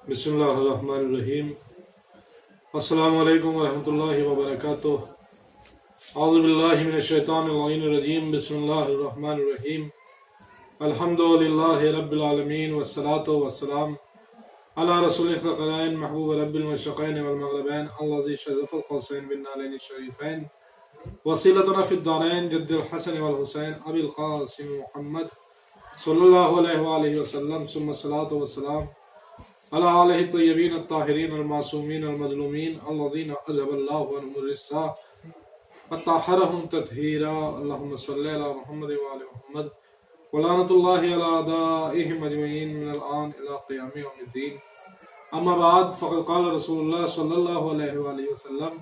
بسم اللہ الرحمن الرحیم۔ السلام علیکم ورحمۃ اللہ وبرکاتہ۔ اعوذ باللہ من الشیطان الرجیم۔ بسم اللہ الرحمن الرحیم۔ الحمد للہ رب العالمین والصلاة والسلام علی رسول الثقلین محبوب رب المشرقین والمغربین الذی شرف القوسین بالنعلین الشریفین وسیلتنا فی الدارین جد الحسن والحسین ابی القاسم محمد صلی اللہ علیہ وآلہ وسلم ثم الصلاة والسلام علی آلہ الطیبین الطاہرین المعصومین المظلومین الذین اذهب اللہ عنہم الرجس وطہرہم تطہیرا۔ اللہم صلی علی محمد وآل محمد ولعنۃ اللہ علی اعدائہم اجمعین من الآن الی قیام یوم الدین۔ اما بعد فقد قال رسول اللہ صلی اللہ علیہ وآلہ وسلم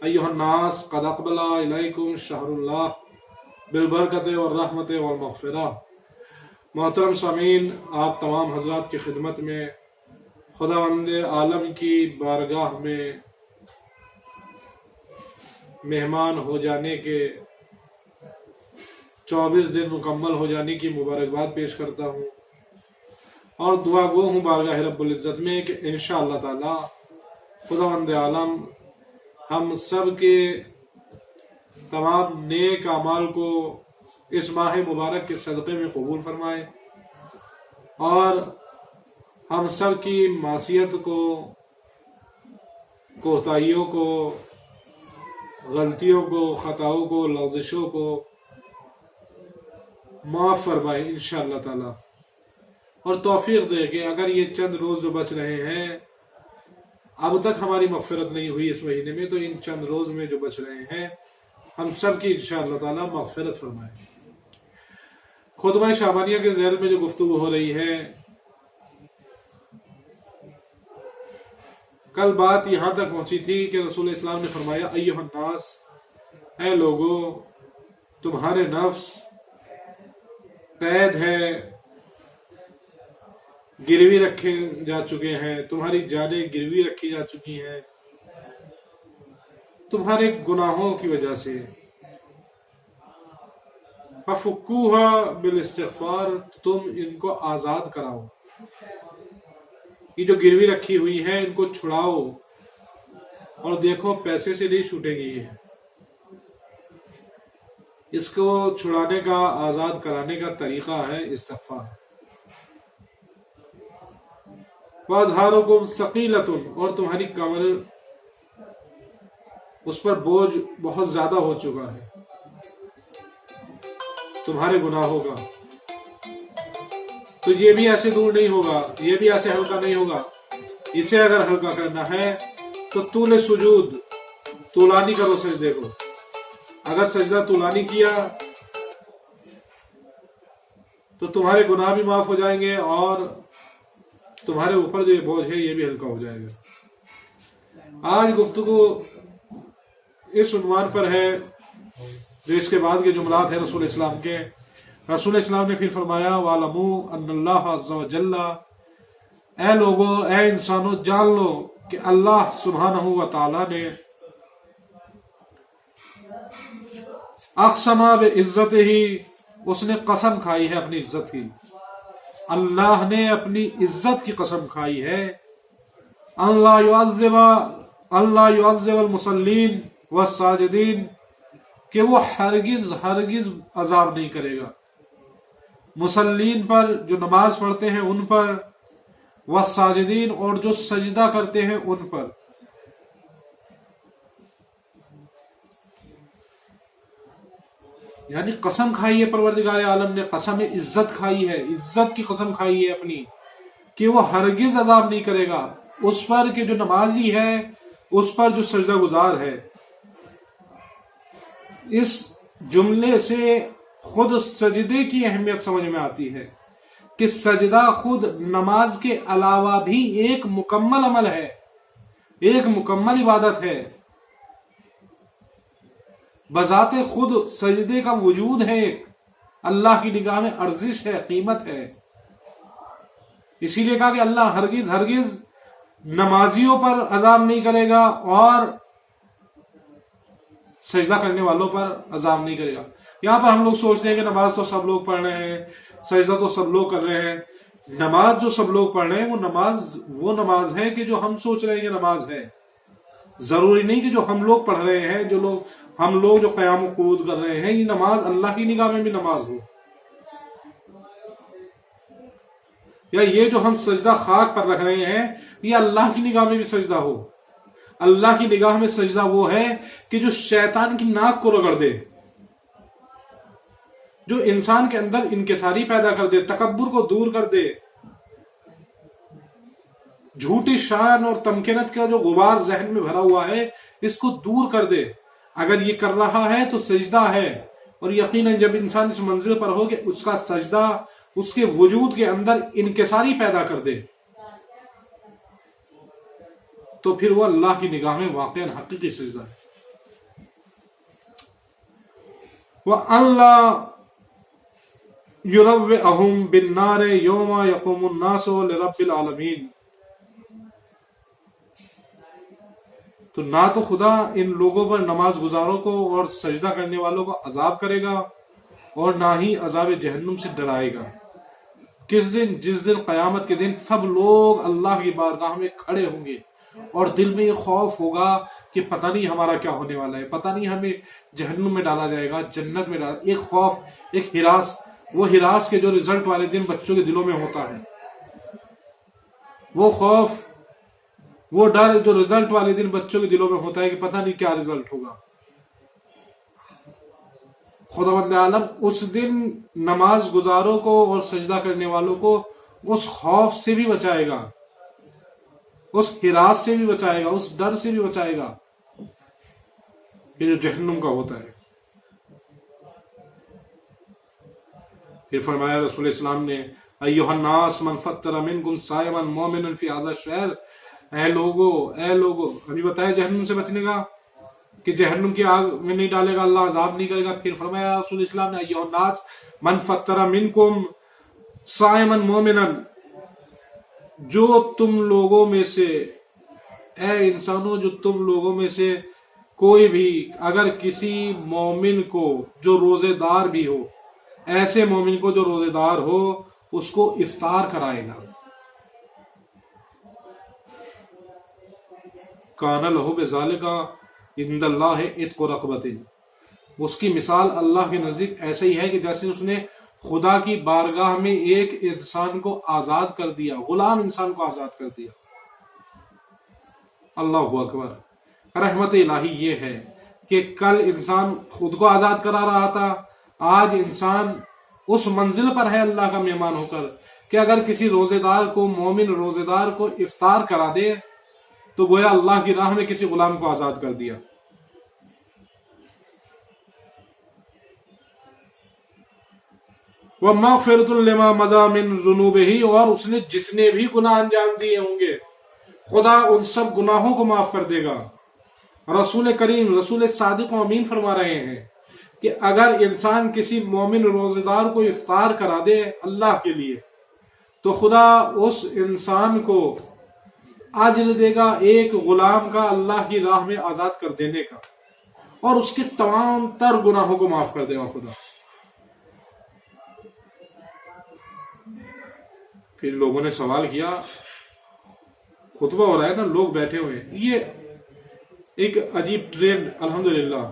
ایھا الناس قد اقبل الیکم شہر اللہ بالبرکۃ والرحمۃ والمغفرہ۔ محترم سامعین، آپ تمام حضرات کی خدمت میں خداوند عالم کی بارگاہ میں مہمان ہو جانے کے 24 دن مکمل ہو جانے کی مبارکباد پیش کرتا ہوں اور دعا گو ہوں بارگاہ رب العزت میں کہ انشاءاللہ تعالی خداوند عالم ہم سب کے تمام نیک اعمال کو اس ماہ مبارک کے صدقے میں قبول فرمائے اور ہم سب کی معصیت کو، کوتاہیوں کو، غلطیوں کو، خطاؤں کو، لغزشوں کو معاف فرمائے انشاءاللہ تعالی، اور توفیق دے کہ اگر یہ چند روز جو بچ رہے ہیں، اب تک ہماری مغفرت نہیں ہوئی اس مہینے میں، تو ان چند روز میں جو بچ رہے ہیں ہم سب کی انشاءاللہ تعالی مغفرت فرمائے۔ خطبہ شعبانیہ کے ذیل میں جو گفتگو ہو رہی ہے، کل بات یہاں تک پہنچی تھی کہ رسول اسلام نے فرمایا ایھا الناس، اے لوگو، تمہارے نفس قید ہے، گروی رکھے جا چکے ہیں، تمہاری جانیں گروی رکھی جا چکی ہیں تمہارے گناہوں کی وجہ سے۔ ففکوها بالاستغفار، تم ان کو آزاد کراؤ، یہ جو گروی رکھی ہوئی ہے ان کو چھڑاؤ، اور دیکھو پیسے سے نہیں چھوٹے گی، یہ اس کو چھڑانے کا، آزاد کرانے کا طریقہ ہے استغفار۔ وَأَظْهَارُكُمْ ثَقِيلَةٌ، اور تمہاری کمر، اس پر بوجھ بہت زیادہ ہو چکا ہے تمہارے گناہوں کا، تو یہ بھی ایسے دور نہیں ہوگا، یہ بھی ایسے ہلکا نہیں ہوگا۔ اسے اگر ہلکا کرنا ہے تو طول سجود، طولانی کرو سجدے کو۔ اگر سجدہ طولانی کیا تو تمہارے گناہ بھی معاف ہو جائیں گے اور تمہارے اوپر جو یہ بوجھ ہے یہ بھی ہلکا ہو جائے گا۔ آج گفتگو اس عنوان پر ہے جو اس کے بعد کے جملات ہیں رسول اسلام کے۔ رسول اسلام نے پھر فرمایا وَاعْلَمُوا أَنَّ اللَّهَ عَزَّ وَجَلَّ، اے لوگو، اے انسانو، جان لو کہ اللہ سبحانہ و تعالی نے اقسم بعزتہ، اس نے قسم کھائی ہے اپنی عزت کی، اللہ نے اپنی عزت کی قسم کھائی ہے، اللہ يعذب المصلین والساجدین، کہ وہ ہرگز عذاب نہیں کرے گا مسلین پر، جو نماز پڑھتے ہیں ان پر، والساجدین، اور جو سجدہ کرتے ہیں ان پر۔ یعنی قسم کھائی ہے پروردگار عالم نے، قسم عزت کھائی ہے، عزت کی قسم کھائی ہے اپنی، کہ وہ ہرگز عذاب نہیں کرے گا اس پر کہ جو نمازی ہے، اس پر جو سجدہ گزار ہے۔ اس جملے سے خود سجدے کی اہمیت سمجھ میں آتی ہے کہ سجدہ خود نماز کے علاوہ بھی ایک مکمل عمل ہے، ایک مکمل عبادت ہے، بذات خود سجدے کا وجود ہے، ایک اللہ کی نگاہ میں ارزش ہے، قیمت ہے۔ اسی لیے کہا کہ اللہ ہرگز نمازیوں پر عذاب نہیں کرے گا اور سجدہ کرنے والوں پر عذاب نہیں کرے گا۔ یہاں پر ہم لوگ سوچتے ہیں کہ نماز تو سب لوگ پڑھ رہے ہیں، سجدہ تو سب لوگ کر رہے ہیں، نماز جو سب لوگ پڑھ رہے ہیں وہ نماز ہے کہ جو ہم سوچ رہے ہیں کہ نماز ہے. ضروری نہیں کہ جو ہم لوگ پڑھ رہے ہیں، ہم لوگ جو قیام و قعود کر رہے ہیں، یہ نماز اللہ کی نگاہ میں بھی نماز ہو. یا یہ جو ہم سجدہ خاک پر رکھ رہے ہیں یہ اللہ کی نگاہ میں بھی سجدہ ہو. اللہ کی نگاہ میں سجدہ وہ ہے کہ جو شیطان کی ناک کو رگڑ دے، جو انسان کے اندر انکساری پیدا کر دے، تکبر کو دور کر دے، جھوٹی شان اور تمکنت کا جو غبار ذہن میں بھرا ہوا ہے اس کو دور کر دے. اگر یہ کر رہا ہے تو سجدہ ہے. اور یقیناً جب انسان اس منزل پر ہو کہ اس کا سجدہ اس کے وجود کے اندر انکساری پیدا کر دے تو پھر وہ اللہ کی نگاہ میں واقعاً حقیقی سجدہ ہے. وَأَن لَا يُرَوِّئَهُمْ بِالنَّارِ يَوْمَ يَقُومُ النَّاسُ لِرَبِّ الْعَالَمِينَ. تو نہ تو خدا ان لوگوں پر نماز گزاروں کو اور سجدہ کرنے والوں کو عذاب کرے گا اور نہ ہی عذاب جہنم سے ڈرائے گا. جس دن قیامت کے دن سب لوگ اللہ کی بارگاہ میں کھڑے ہوں گے اور دل میں یہ خوف ہوگا کہ پتہ نہیں ہمارا کیا ہونے والا ہے، پتہ نہیں ہمیں جہنم میں ڈالا جائے گا، جنت میں ڈالا. ایک خوف، ایک ہراس، وہ ہراس کے جو رزلٹ والے دن بچوں کے دلوں میں ہوتا ہے، وہ خوف، وہ ڈر جو رزلٹ والے دن بچوں کے دلوں میں ہوتا ہے کہ پتہ نہیں کیا رزلٹ ہوگا. خداوند عالم اس دن نماز گزاروں کو اور سجدہ کرنے والوں کو اس خوف سے بھی بچائے گا، اس ہراس سے بھی بچائے گا، اس ڈر سے بھی بچائے گا کہ جو جہنم کا ہوتا ہے. پھر فرمایا رسول اسلام نے ایھا الناس من فطر منکم صائما مؤمنا فی ھذا الشہر. اے لوگو ابھی بتایا جہنم سے بچنے کا کہ جہنم کی آگ میں نہیں ڈالے گا اللہ، عذاب نہیں کرے گا. پھر فرمایا رسول اسلام نے ایھا الناس من فطر منکم صائما مؤمنا. جو تم لوگوں میں سے، اے انسانوں، جو تم لوگوں میں سے کوئی بھی اگر کسی مومن کو جو روزے دار بھی ہو، ایسے مومن کو جو روزے دار ہو، اس کو افطار کرائے گا، کان لہ بذالک عند اللہ عتق رقبۃ. اس کی مثال اللہ کے نزدیک ایسے ہی ہے کہ جیسے اس نے خدا کی بارگاہ میں ایک انسان کو آزاد کر دیا، غلام انسان کو آزاد کر دیا. اللہ اکبر. رحمت الہی یہ ہے کہ کل انسان خود کو آزاد کرا رہا تھا، آج انسان اس منزل پر ہے اللہ کا مہمان ہو کر کہ اگر کسی روزے دار کو، مومن روزے دار کو افطار کرا دے تو گویا اللہ کی راہ میں کسی غلام کو آزاد کر دیا. وَمَغْفِرَةٌ لِمَا مَضَىٰ مِن ذُنُوبِهِ. اور اس نے جتنے بھی گناہ انجام دیے ہوں گے خدا ان سب گناہوں کو معاف کر دے گا. رسول کریم، رسول صادق و امین فرما رہے ہیں کہ اگر انسان کسی مومن روزے دار کو افطار کرا دے اللہ کے لیے تو خدا اس انسان کو اجر دے گا ایک غلام کا اللہ کی راہ میں آزاد کر دینے کا، اور اس کے تمام تر گناہوں کو معاف کر دے گا خدا. پھر لوگوں نے سوال کیا، خطبہ ہو رہا ہے نا، لوگ بیٹھے ہوئے ہیں، یہ ایک عجیب ٹرینڈ. الحمدللہ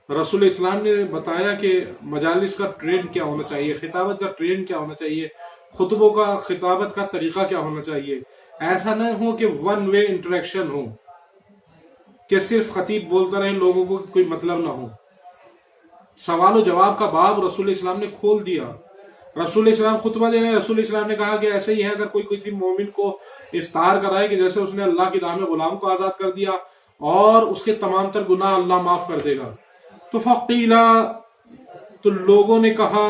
رسول اسلام نے بتایا کہ مجالس کا ٹرینڈ کیا ہونا چاہیے، خطابت کا ٹرینڈ کیا ہونا چاہیے، خطبوں کا خطابت کا طریقہ کیا ہونا چاہیے. ایسا نہ ہو کہ ون وے انٹریکشن ہو، کہ صرف خطیب بولتا رہے، لوگوں کو کوئی مطلب نہ ہو. سوال و جواب کا باب رسول اسلام نے کھول دیا. رسول اسلام خطبہ دے رہے ہیں، رسول اسلام نے کہا کہ ایسے ہی ہے اگر کوئی کسی مومن کو افطار کرائے کہ جیسے اس نے اللہ کی راہ میں غلام کو آزاد کر دیا اور اس کے تمام تر گناہ اللہ معاف کر دے گا. تو فقیلا، تو لوگوں نے کہا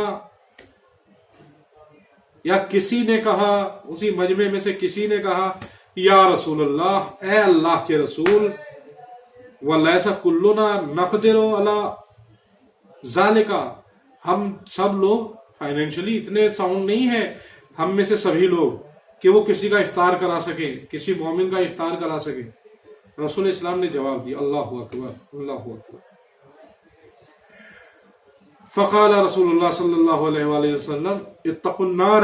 یا کسی نے کہا، اسی مجمع میں سے کسی نے کہا، یا رسول اللہ، اے اللہ کے رسول، وَلَيْسَ كُلُّنَا نَقْدِرُ عَلَى ذَلِكَ. ہم سب لوگ فائنینشلی اتنے ساؤنڈ نہیں ہے، ہم میں سے سبھی لوگ، کہ وہ کسی کا افطار کرا سکے، کسی مومن کا افطار کرا سکے. رسول اسلام نے جواب دیا، اللہ اکبر، اللہ اکبر. فقال رسول اللہ صلی اللہ علیہ وآلہ وسلم اتقوا النار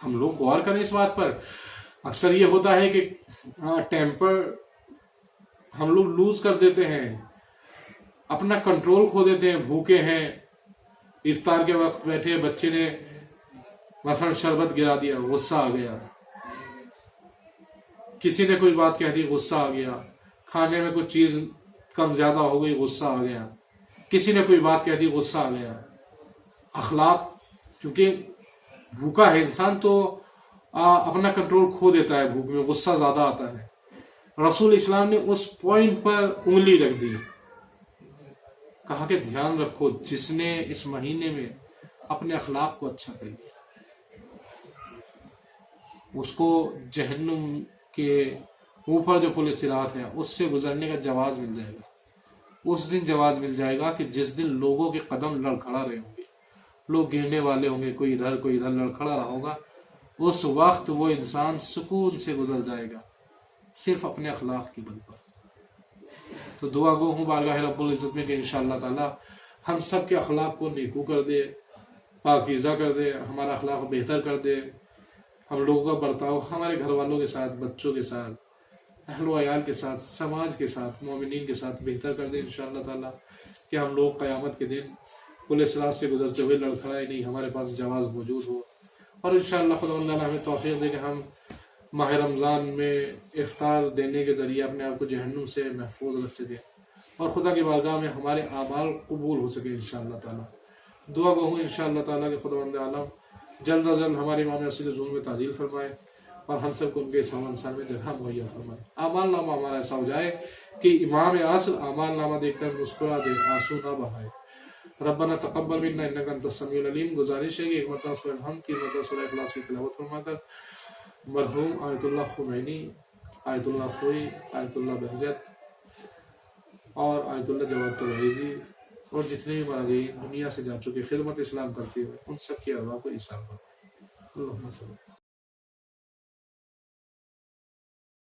ہم لوگ غور کریں اس بات پر. اکثر یہ ہوتا ہے کہ ٹیمپر ہم لوگ لوز کر دیتے ہیں, اپنا کنٹرول کھو دیتے ہیں, بھوکے ہیں, افطار کے وقت بیٹھے, بچے نے مثلا شربت گرا دیا, غصہ آ گیا, کسی نے کوئی بات کہہ دی, غصہ آ گیا, کھانے میں کچھ چیز کم زیادہ ہو گئی, غصہ آ گیا, کسی نے کوئی بات کہہ دی, غصہ آ گیا. اخلاق, چونکہ بھوکا ہے انسان تو اپنا کنٹرول کھو دیتا ہے, بھوک میں غصہ زیادہ آتا ہے. رسول اسلام نے اس پوائنٹ پر انگلی رکھ دی, کہا کہ دھیان رکھو, جس نے اس مہینے میں اپنے اخلاق کو اچھا کر لیا اس کو جہنم کے اوپر جو پل صراط ہے اس سے گزرنے کا جواز مل جائے گا. اس دن جواز مل جائے گا کہ جس دن لوگوں کے قدم لڑکھڑا رہے ہوں گے, لوگ گرنے والے ہوں گے, کوئی ادھر لڑکھڑا رہا ہوگا, اس وقت وہ انسان سکون سے گزر جائے گا صرف اپنے اخلاق کی بل پر. تو دعا گو ہوں بارگاہ رب العزت میں کہ انشاءاللہ تعالی ہم سب کے اخلاق کو نیکو کر دے, پاکیزہ کر دے, ہمارا اخلاق بہتر کر دے, ہم لوگوں کا برتاؤ ہمارے گھر والوں کے ساتھ, بچوں کے ساتھ, اہل و عیال کے ساتھ, سماج کے ساتھ, مومنین کے ساتھ بہتر کر دے انشاءاللہ تعالی, کہ ہم لوگ قیامت کے دن پل صراط سے گزرتے ہوئے لڑکھڑائے نہیں, ہمارے پاس جواز موجود ہو. اور انشاءاللہ خدا ہمیں توفیق دے کہ ہم ماہ رمضان میں افطار دینے کے ذریعے اپنے آپ کو جہنم سے محفوظ رکھ سکے اور خدا کی بارگاہ میں ہمارے اعمال قبول ہو سکے انشاءاللہ تعالی. دعا گو ہوں انشاءاللہ تعالی کہ خداوند عالم جلد از جلد ہمارے امام اصل ظلم میں تعجیل فرمائے اور ہم سب کو ان کے سامان میں جگہ مہیا فرمائے. اعمال نامہ ہمارا ایسا ہو جائے کہ امام اصل اعمال نامہ دیکھ کر مسکرا دے, آنسو نہ بہائے. ربنا تقبل منا انک انت السمیع العلیم. گزارش ہے کہ ایک مرتبہ سورہ الحمد کی مرتبہ سورہ اخلاص کی تلاوت فرما کر مرحوم آیت اللہ خمینی, آیت اللہ خوئی, آیت اللہ بہجت اور آیت اللہ جواد توحیدی اور جتنے بھی مراجعین دنیا سے جا چکے خدمت اسلام کرتے ہوئے ان سب کی ارواح کو عیسیٰ کریں. اللہم صلی